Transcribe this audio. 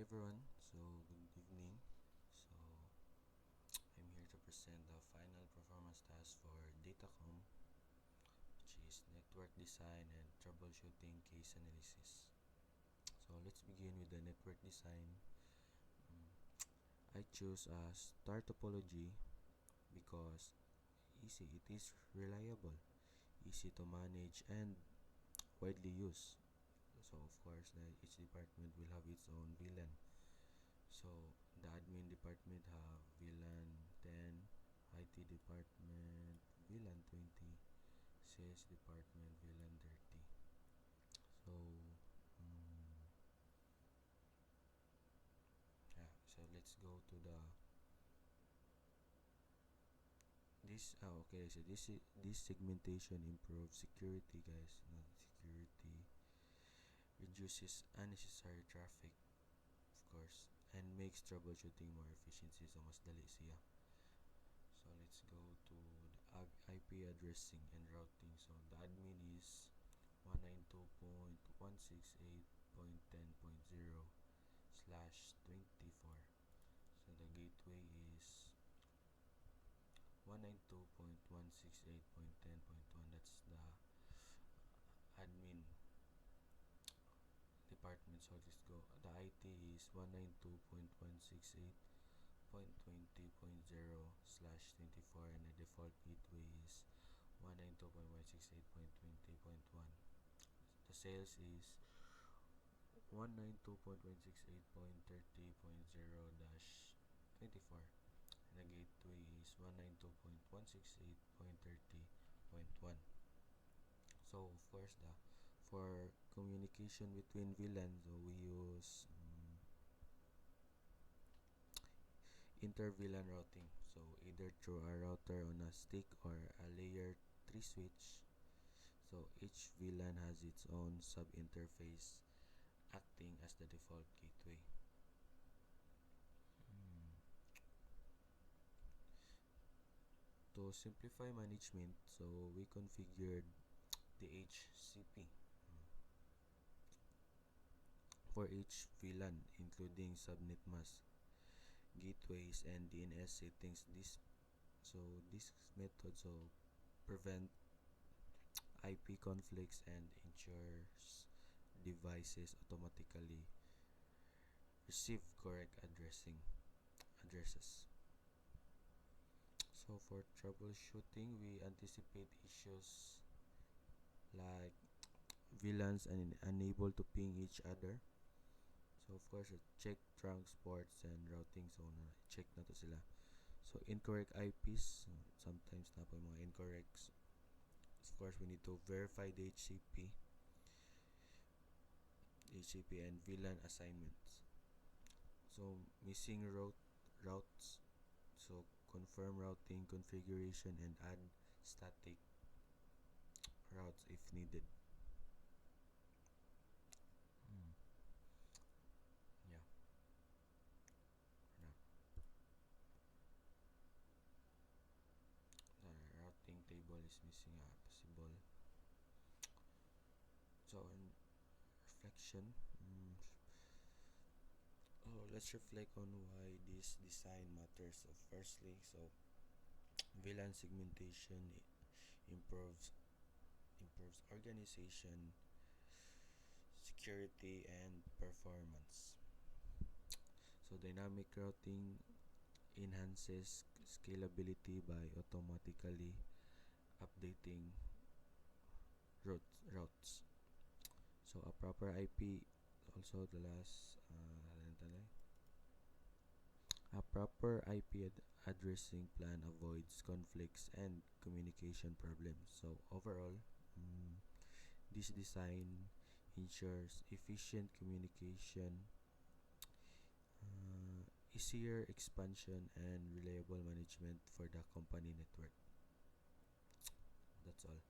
everyone, so good evening. So I'm here to present the final performance task for Datacom, which is network design and troubleshooting case analysis. So let's begin with the network design. I choose a star topology because it is reliable, easy to manage, and widely used. So of course, each department will have its own VLAN. So the admin department have VLAN 10, IT department VLAN 20, sales department VLAN 30. So yeah, so let's go to the okay, so this segmentation improves security, guys. Not security, reduces unnecessary traffic, of course, and makes troubleshooting more efficiency. So mas dali siya. So let's go to the IP addressing and routing. So the admin is 192.168.10.0/24. So the gateway is 192.168.10.1. That's the admin department. So let's go. The IT is 192.168.20.0/24, and the default gateway is 192.168.20.1. The sales is 192.168.30.0-24, and the gateway is 192.168.30.1. So of course, the for communication between VLANs, so we use inter-VLAN routing. So either through a router on a stick or a layer 3 switch. So each VLAN has its own sub-interface acting as the default gateway. To simplify management, so we configured the HCP for each VLAN, including subnet mask, gateways, and DNS settings. This method prevent IP conflicts and ensures devices automatically receive correct addresses. So for troubleshooting, we anticipate issues like VLANs and unable to ping each other. So of course, check transports and routing. So check na to sila. So incorrect IPs, sometimes na po yung mga incorrect. Of course, we need to verify the HCP and VLAN assignments. So missing routes. So confirm routing configuration and add static routes if needed. Yeah. The routing table is missing a possible. So in reflection, let's reflect on why this design matters. So firstly, so VLAN segmentation improves organization, security, and performance. So dynamic routing enhances scalability by automatically updating routes. So a proper IP, also the last a proper IP addressing plan avoids conflicts and communication problems. So overall, this design ensures efficient communication, easier expansion, and reliable management for the company network. That's all.